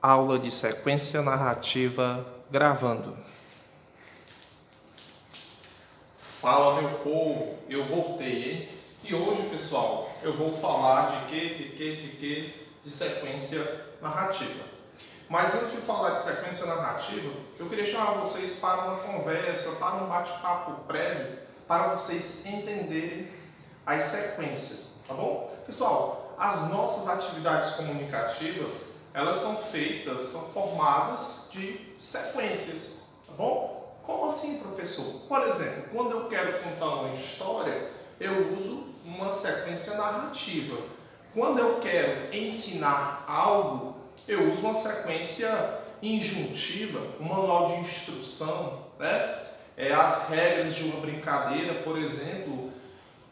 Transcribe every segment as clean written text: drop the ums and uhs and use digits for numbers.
Aula de sequência narrativa gravando. Fala, meu povo, eu voltei, hein? E hoje, pessoal, eu vou falar de quê? De sequência narrativa. Mas antes de falar de sequência narrativa, eu queria chamar vocês para uma conversa, para um bate-papo prévio, para vocês entenderem as sequências, tá bom? Pessoal, as nossas atividades comunicativas, elas são formadas de sequências, tá bom? Como assim, professor? Por exemplo, quando eu quero contar uma história, eu uso uma sequência narrativa. Quando eu quero ensinar algo, eu uso uma sequência injuntiva, um manual de instrução, né? As regras de uma brincadeira, por exemplo.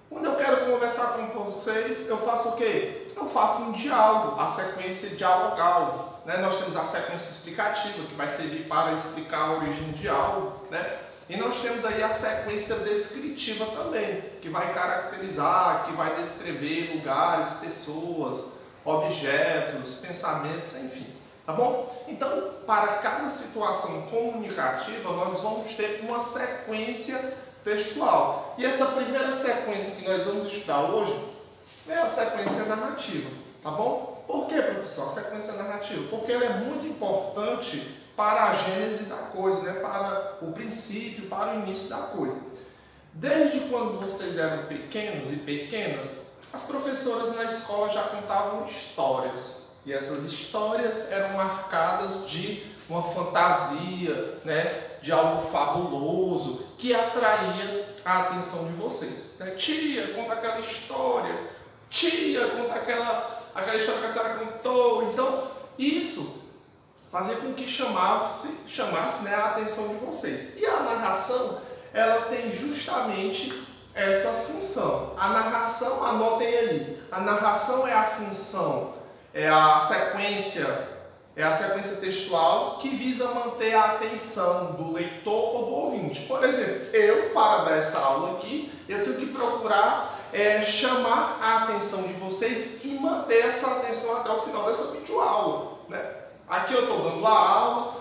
Quando eu quero conversar com vocês, eu faço o quê? Eu faço um diálogo, a sequência dialogal, né? Nós temos a sequência explicativa, que vai servir para explicar a origem do diálogo, né? E nós temos aí a sequência descritiva também, que vai caracterizar, que vai descrever lugares, pessoas, objetos, pensamentos, enfim, tá bom? Então, para cada situação comunicativa, nós vamos ter uma sequência textual. E essa primeira sequência que nós vamos estudar hoje é a sequência narrativa, tá bom? Por que, professor, a sequência narrativa? Porque ela é muito importante para a gênese da coisa, né? Para o princípio, para o início da coisa. Desde quando vocês eram pequenos e pequenas, as professoras na escola já contavam histórias. E essas histórias eram marcadas de uma fantasia, né? De algo fabuloso que atraía a atenção de vocês. Né? Tia, conta aquela história. Tia, conta aquela história que a senhora contou. Então, isso fazia com que chamasse né, a atenção de vocês. E a narração, ela tem justamente essa função. A narração, anotem aí, a narração é a função, é a sequência textual que visa manter a atenção do leitor ou do ouvinte. Por exemplo, eu, para dar essa aula aqui, eu tenho que procurar chamar a atenção de vocês e manter essa atenção até o final dessa videoaula, né? Aqui eu estou dando a aula,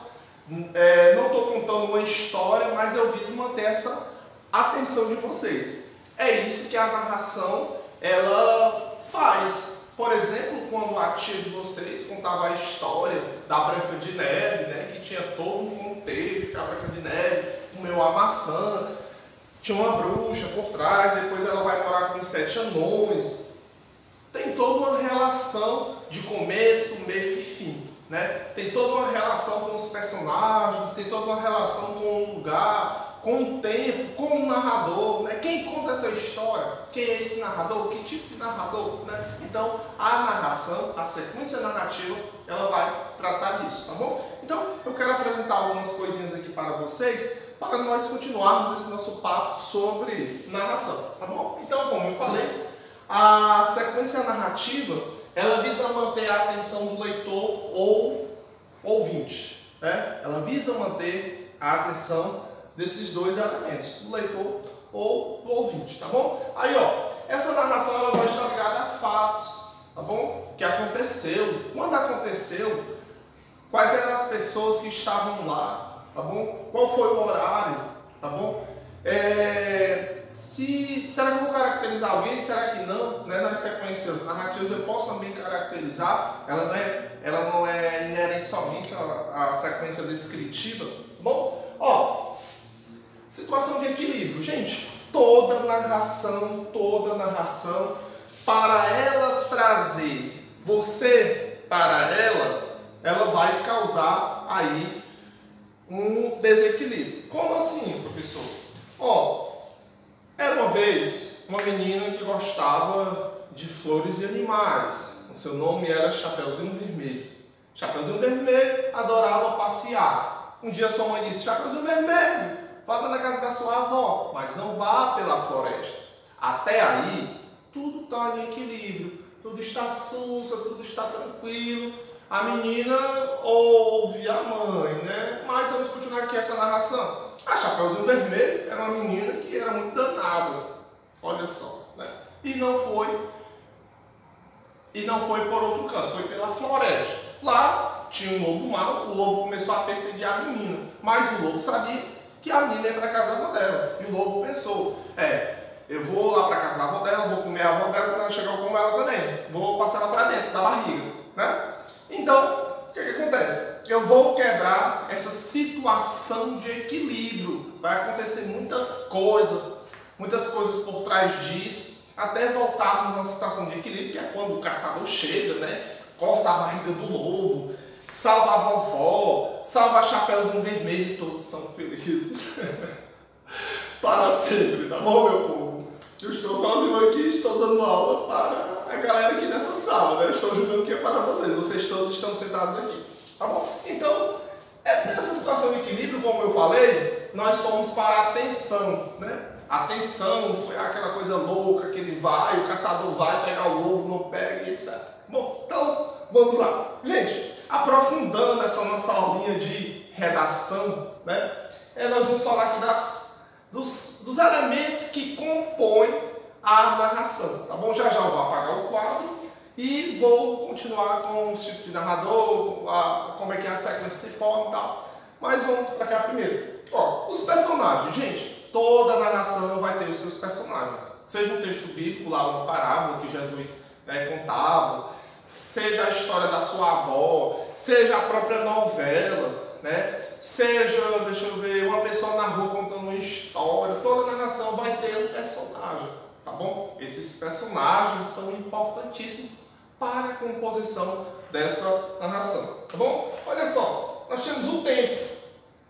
não estou contando uma história, mas eu viso manter essa atenção de vocês. É isso que a narração ela faz. Por exemplo, quando a tia de vocês contava a história da Branca de Neve, né, que tinha todo um contexto, que a Branca de Neve comeu a maçã, tinha uma bruxa por trás, depois ela vai morar com os 7 anões. Tem toda uma relação de começo, meio e fim. Né? Tem toda uma relação com os personagens, tem toda uma relação com o lugar, com o tempo, com o narrador. Né? Quem conta essa história? Quem é esse narrador? Que tipo de narrador? Né? Então, a narração, a sequência narrativa, ela vai tratar disso, tá bom? Então, eu quero apresentar algumas coisinhas aqui para vocês, para nós continuarmos esse nosso papo sobre narração, tá bom? Então, como eu falei, a sequência narrativa ela visa manter a atenção do leitor ou ouvinte, né? Ela visa manter a atenção desses dois elementos, do leitor ou do ouvinte, tá bom? Aí, ó, essa narração ela vai estar ligada a fatos, tá bom? Que aconteceu, quando aconteceu, quais eram as pessoas que estavam lá, tá bom? Qual foi o horário, tá bom? Será que eu vou caracterizar alguém? Será que não? Né? Nas sequências narrativas eu posso também caracterizar. Ela não é inerente somente à sequência descritiva. Bom, ó, situação de equilíbrio. Gente, toda narração, para ela trazer você para ela vai causar aí um desequilíbrio. Como assim, professor? Ó, era uma vez uma menina que gostava de flores e animais. O seu nome era Chapeuzinho Vermelho. Chapeuzinho Vermelho adorava passear. Um dia sua mãe disse: Chapeuzinho Vermelho, vá na casa da sua avó, mas não vá pela floresta. Até aí, tudo está em equilíbrio. Tudo está sussa, tudo está tranquilo. A menina ouve a mãe, né? Mas vamos continuar aqui essa narração. A Chapeuzinho Vermelho era uma menina que era muito danada, olha só, né? E não foi por outro canto, foi pela floresta. Lá tinha um lobo mau, o lobo começou a perseguir a menina, mas o lobo sabia que a menina ia para casa da avó dela, e o lobo pensou, eu vou lá para casa da avó dela, vou comer a avó dela, quando ela chegar eu como ela também, vou passar ela para dentro da barriga, né? Então, o que acontece? Eu vou quebrar essa situação de equilíbrio, vai acontecer muitas coisas por trás disso, até voltarmos numa situação de equilíbrio, que é quando o caçador chega, né? Corta a barriga do lobo, salva a vovó, salva a Chapeuzinho Vermelho e todos são felizes. Para sempre, tá bom, meu povo? Eu estou sozinho aqui, estou dando aula para a galera aqui nessa sala, né? Estou jurando que é para vocês todos estão sentados aqui, tá bom? Então, nessa situação de equilíbrio, como eu falei, nós fomos para a atenção, né? A atenção foi aquela coisa louca que ele vai, o caçador vai pegar o lobo, não pega e etc. Bom, então, vamos lá. Gente, aprofundando essa nossa aulinha de redação, né? Nós vamos falar aqui dos elementos que compõem a narração, tá bom? Já eu vou apagar o quadro e vou continuar com os tipos de narrador, como é que a sequência se forma e tal. Mas vamos para cá primeiro. Ó, os personagens, gente, toda narração vai ter os seus personagens. Seja um texto bíblico, lá uma parábola que Jesus contava, seja a história da sua avó, seja a própria novela, né? Seja, deixa eu ver, uma pessoa na rua contando uma história, toda narração vai ter um personagem, tá bom? Esses personagens são importantíssimos para a composição dessa narração, tá bom? Olha só, nós temos o tempo.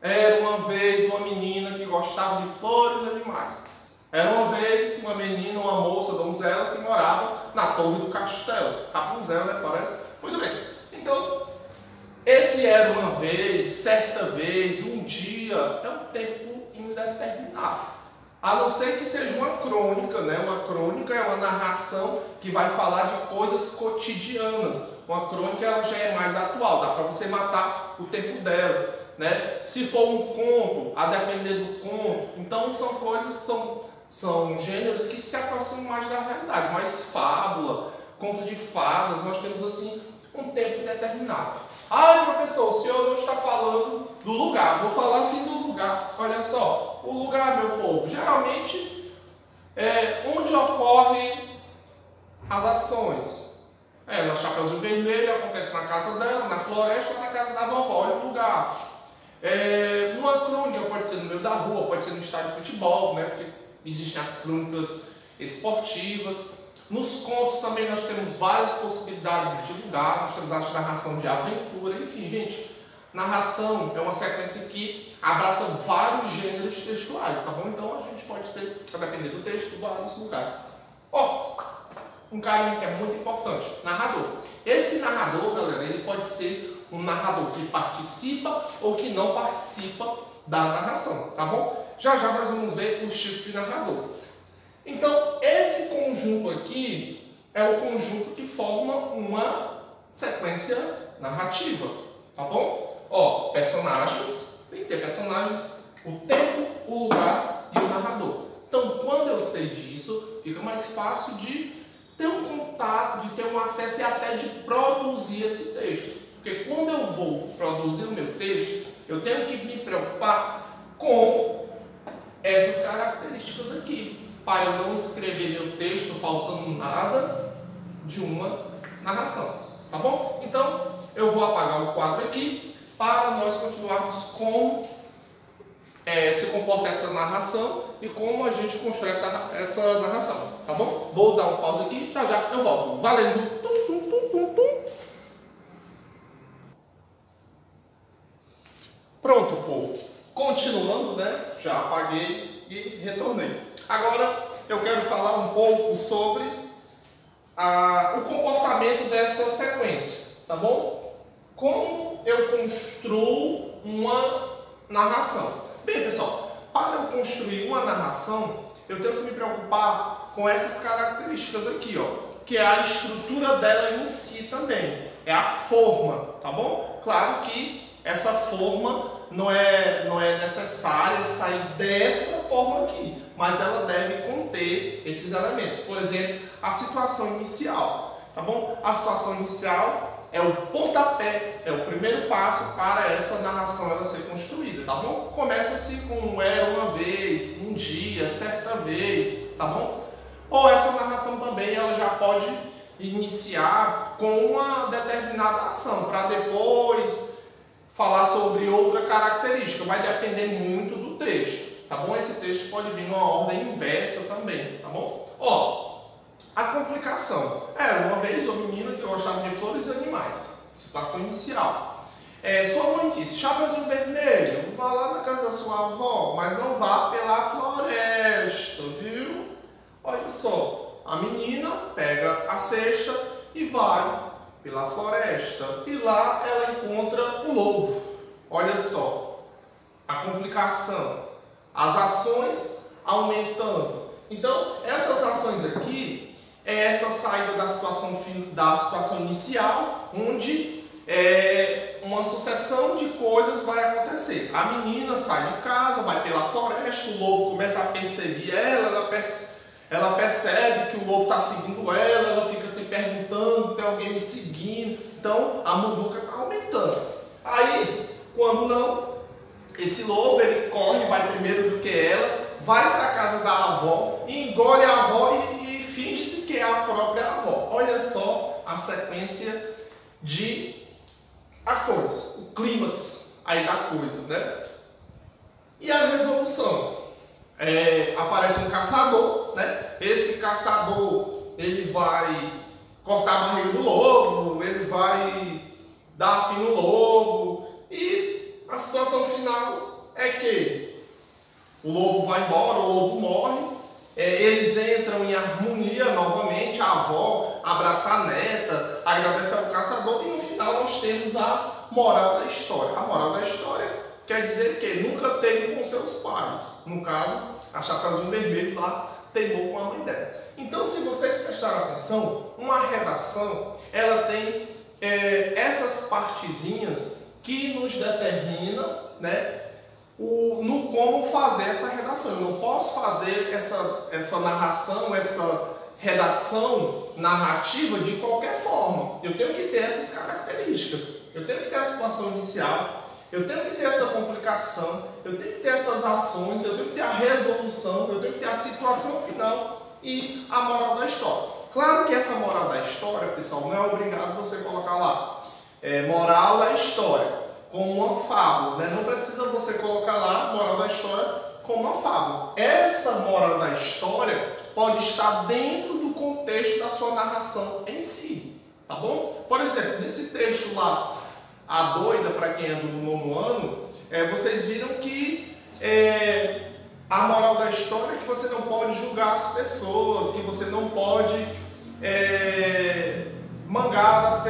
Era uma vez uma menina que gostava de flores e animais. Era uma vez uma menina, uma moça, donzela, que morava na torre do castelo. Rapunzel, né? Parece? Muito bem. Então, esse era uma vez, certa vez, um dia, é um tempo indeterminado. A não ser que seja uma crônica, né? Uma crônica é uma narração que vai falar de coisas cotidianas. Uma crônica ela já é mais atual, dá para você matar o tempo dela, né? Se for um conto, a depender do conto, então são coisas, são gêneros que se aproximam mais da realidade. Mas fábula, conto de fadas, nós temos assim um tempo determinado. Ah, professor, o senhor não está falando do lugar. Vou falar assim do lugar. Olha só, o lugar, meu povo, geralmente é onde ocorrem as ações. Na Chapeuzinho Vermelho acontece na casa dela, na floresta ou na casa da vovó, olha o lugar. Numa crônica pode ser no meio da rua, pode ser no estádio de futebol, né? Porque existem as crônicas esportivas. Nos contos também nós temos várias possibilidades de lugar, nós temos a narração de aventura, enfim, gente, narração é uma sequência que abraça vários gêneros textuais, tá bom? Então a gente pode ter, a depender do texto, vários lugares. Um carinha que é muito importante, narrador. Esse narrador, galera, ele pode ser um narrador que participa ou que não participa da narração, tá bom? Já nós vamos ver os tipos de narrador. Então, esse conjunto aqui é o conjunto que forma uma sequência narrativa, tá bom? Personagens, tem que ter personagens, o tempo, o lugar e o narrador. Então, quando eu sei disso, fica mais fácil de ter um contato, de ter um acesso e até de produzir esse texto. Porque quando eu vou produzir o meu texto, eu tenho que me preocupar com essas características aqui, para eu não escrever meu texto faltando nada de uma narração, tá bom? Então, eu vou apagar o quadro aqui para nós continuarmos como se comporta essa narração e como a gente constrói essa narração, tá bom? Vou dar um pause aqui, já eu volto. Valendo! Pronto, povo. Continuando, né? Já apaguei e retornei. Agora eu quero falar um pouco sobre o comportamento dessa sequência, tá bom? Como eu construo uma narração. Bem, pessoal, para eu construir uma narração, eu tenho que me preocupar com essas características aqui, ó, que é a estrutura dela em si também, é a forma, tá bom? Claro que essa forma não é necessária sair dessa forma aqui, mas ela deve conter esses elementos. Por exemplo, a situação inicial, tá bom? A situação inicial é o pontapé, é o primeiro passo para essa narração ela ser construída, tá bom? Começa-se com era uma vez, um dia, certa vez, tá bom? Ou essa narração também ela já pode iniciar com uma determinada ação, para depois falar sobre outra característica. Vai depender muito do texto, tá bom? Esse texto pode vir numa ordem inversa também, tá bom? Ó, a complicação. Era uma vez uma menina que gostava de flores e animais. Situação inicial. Sua mãe disse, Chapeuzinho Vermelho, vá lá na casa da sua avó, mas não vá pela floresta, viu? Olha só, a menina pega a cesta e vai pela floresta. E lá ela encontra o lobo. Olha só, a complicação. As ações aumentando. Então, essas ações aqui é essa saída da situação inicial, onde uma sucessão de coisas vai acontecer. A menina sai de casa, vai pela floresta, o lobo começa a perseguir ela percebe que o lobo está seguindo ela fica se perguntando, tem alguém me seguindo, então a muvuca está aumentando. Aí, quando não, esse lobo ele corre, vai primeiro do que ela, vai para a casa da avó, engole a avó e finge-se que é a própria avó. Olha só a sequência de ações, o clímax aí da coisa, né? E a resolução? Aparece um caçador, né? Esse caçador ele vai cortar a barriga do lobo, ele vai dar fim no lobo e a situação final é que o lobo vai embora, o lobo morre, eles entram em harmonia novamente, a avó abraça a neta, agradece ao caçador e no final nós temos a moral da história. A moral da história quer dizer que nunca teve com seus pais. No caso, a Chapeuzinho Vermelho lá teimou com a mãe dela. Então, se vocês prestarem atenção, uma redação, ela tem essas partezinhas que nos determinam, né, no como fazer essa redação. Eu não posso fazer essa narração, essa redação narrativa de qualquer forma. Eu tenho que ter essas características. Eu tenho que ter a situação inicial, eu tenho que ter essa complicação, eu tenho que ter essas ações, eu tenho que ter a resolução, eu tenho que ter a situação final e a moral da história. Claro que essa moral da história, pessoal, não é obrigado você colocar lá moral da história como uma fábula, né? Não precisa você colocar lá moral da história como uma fábula. Essa moral da história pode estar dentro do contexto da sua narração em si, tá bom? Por exemplo, nesse texto lá, A Doida, para quem é do 9º ano, vocês viram que a moral da história é que você não pode julgar as pessoas, que você não pode mangar das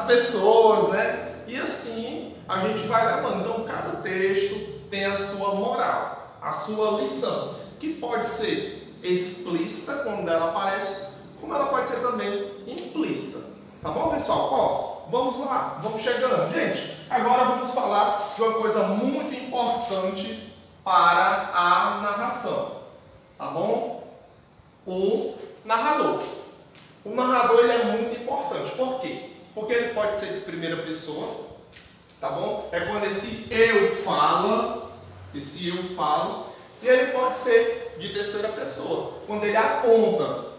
pessoas, né? E assim a gente vai levando. Então, cada texto tem a sua moral, a sua lição, que pode ser explícita quando ela aparece, como ela pode ser também implícita. Tá bom, pessoal? Ó, vamos lá, vamos chegando. Gente, agora vamos falar de uma coisa muito importante para a narração. Tá bom? O narrador. O narrador ele é muito importante. Por quê? Porque ele pode ser de primeira pessoa, tá bom? É quando esse eu fala, e ele pode ser de terceira pessoa, quando ele aponta.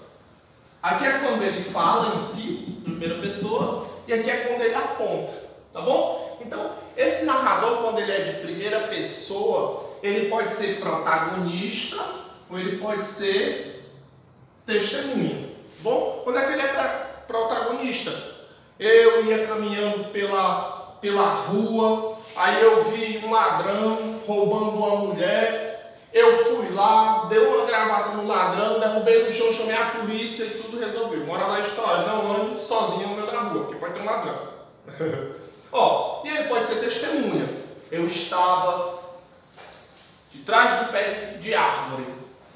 Aqui é quando ele fala em si, primeira pessoa, e aqui é quando ele aponta, tá bom? Então, esse narrador, quando ele é de primeira pessoa, ele pode ser protagonista ou ele pode ser testemunha. Bom, quando é que ele é protagonista? Eu ia caminhando pela rua, aí eu vi um ladrão roubando uma mulher, eu fui lá, dei uma gravata no ladrão, derrubei no chão, chamei a polícia e tudo resolveu. Moral da história, não ande sozinho no meio da rua, porque pode ter um ladrão. Ó, e ele pode ser testemunha. Eu estava de trás do pé de árvore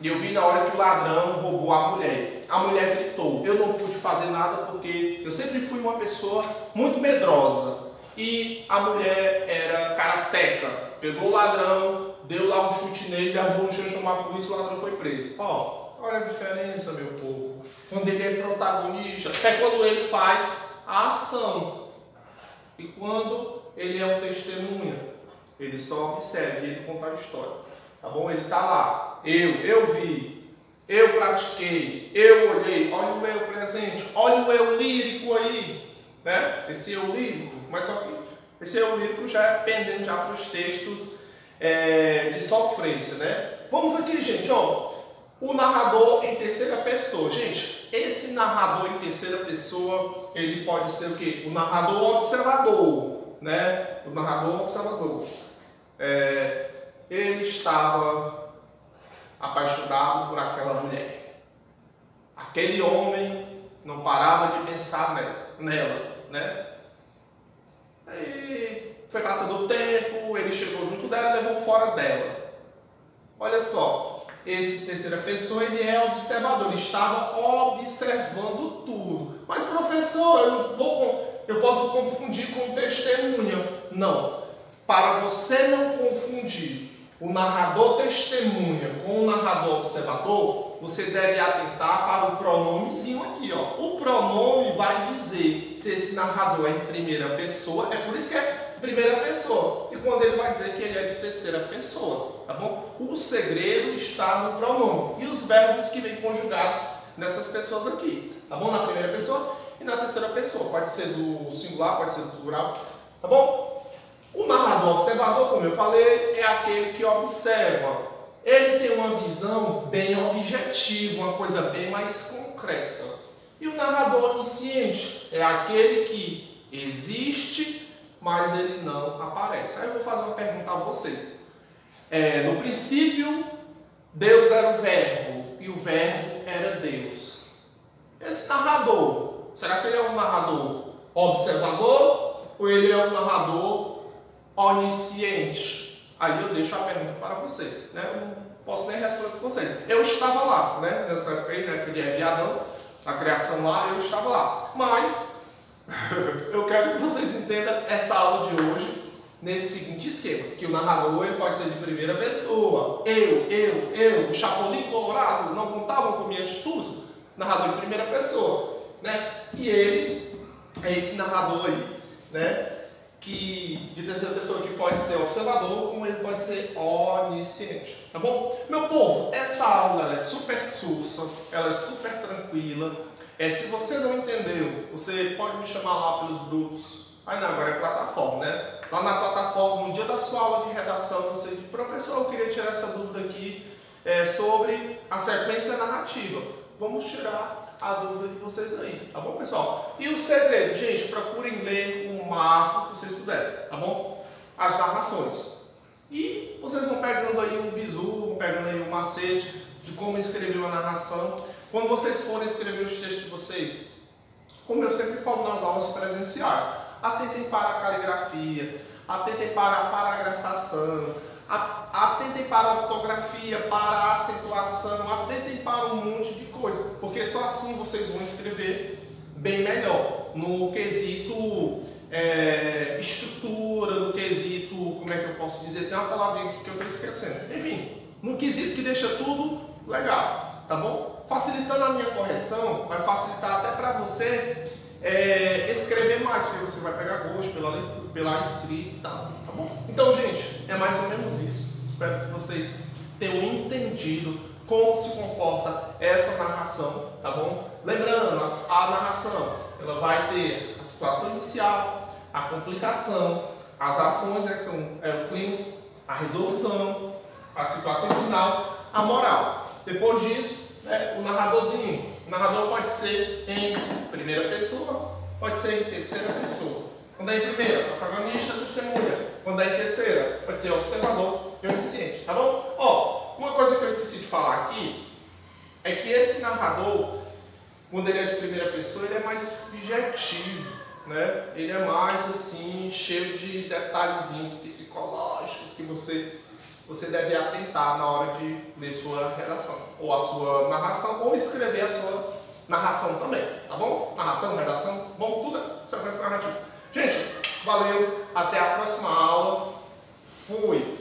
e eu vi na hora que o ladrão roubou a mulher. A mulher gritou. Eu não pude fazer nada porque eu sempre fui uma pessoa muito medrosa. E a mulher era karateca. Pegou o ladrão, deu lá um chute nele, derrubou no chão, chamou a polícia e o ladrão foi preso. Ó, olha a diferença, meu povo. quando ele é protagonista, é quando ele faz a ação. E quando ele é um testemunha, ele só observa e ele conta a história. Tá bom? Ele está lá. Eu vi, eu pratiquei, eu olhei. Olha o eu presente, olha o eu lírico aí. Né? Esse eu lírico, mas só que esse eu lírico já é pendendo já para os textos de sofrência. Né? Vamos aqui, gente, ó. O narrador em terceira pessoa. Gente, esse narrador em terceira pessoa, ele pode ser o quê? O narrador observador, né? O narrador observador. Ele estava apaixonado por aquela mulher. Aquele homem não parava de pensar nela, né? Aí foi passando o tempo, ele chegou junto dela e levou fora dela. Olha só. Esse terceira pessoa, ele é observador, ele estava observando tudo. Mas professor, eu posso confundir com testemunha. Não. Para você não confundir o narrador testemunha com o narrador observador, você deve atentar para o pronomezinho aqui, ó. O pronome vai dizer se esse narrador é em primeira pessoa, é por isso que é primeira pessoa. E quando ele vai dizer que ele é de terceira pessoa, tá bom? O segredo está no pronome e os verbos que vêm conjugados nessas pessoas aqui, tá bom? Na primeira pessoa e na terceira pessoa. Pode ser do singular, pode ser do plural, tá bom? O narrador observador, como eu falei, é aquele que observa. Ele tem uma visão bem objetiva, uma coisa bem mais concreta. E o narrador onisciente é aquele que existe, mas ele não aparece. Aí eu vou fazer uma pergunta a vocês. No princípio, Deus era o verbo e o verbo era Deus. Esse narrador, será que ele é um narrador observador ou ele é um narrador onisciente? Aí eu deixo a pergunta para vocês, né? Eu não posso nem responder para vocês. Eu estava lá, né? Nessa época aí, né? Aquele viadão, a criação lá, eu estava lá. Mas eu quero que vocês entendam essa aula de hoje nesse seguinte esquema, que o narrador ele pode ser de primeira pessoa. O Chapolin Colorado não contavam com minhas astúcias. Narrador de primeira pessoa, né? E ele é esse narrador aí, né? Que de terceira pessoa que pode ser observador, como ele pode ser onisciente, tá bom? Meu povo, essa aula ela é super sussa, ela é super tranquila. Se você não entendeu, você pode me chamar lá pelos grupos. Aí não, agora é plataforma, né? Lá na plataforma, no dia da sua aula de redação, você diz, professor, eu queria tirar essa dúvida aqui sobre a sequência narrativa. Vamos tirar a dúvida de vocês aí, tá bom, pessoal? E o segredo, gente, procurem ler o máximo que vocês puderem, tá bom? As narrações. E vocês vão pegando aí um bizu, vão pegando aí um macete de como escrever uma narração. Quando vocês forem escrever os textos de vocês, como eu sempre falo nas aulas presenciais, atentem para a caligrafia, atentem para a paragrafação, atentem para a ortografia, para a acentuação, atentem para um monte de coisa, porque só assim vocês vão escrever bem melhor, no quesito estrutura, no quesito, como é que eu posso dizer, tem uma palavrinha aqui que eu estou esquecendo, enfim, no quesito que deixa tudo legal, tá bom? Facilitando a minha correção, vai facilitar até para você escrever mais, porque você vai pegar gosto pela escrita e tal, tá bom? Então, gente, é mais ou menos isso. Espero que vocês tenham entendido como se comporta essa narração, tá bom? Lembrando, a narração, ela vai ter a situação inicial, a complicação, as ações, que são o clímax, a resolução, a situação final, a moral. Depois disso, o narradorzinho. O narrador pode ser em primeira pessoa, pode ser em terceira pessoa. Quando é em primeira, protagonista, testemunha. Quando é em terceira, pode ser observador e onisciente, tá bom? Ó, uma coisa que eu esqueci de falar aqui é que esse narrador, quando ele é de primeira pessoa, ele é mais subjetivo, né? Ele é mais assim, cheio de detalhezinhos psicológicos que você deve atentar na hora de ler sua redação, ou a sua narração, ou escrever a sua narração também, tá bom? Narração, redação, bom, tudo é sequência narrativa. Gente, valeu, até a próxima aula, fui!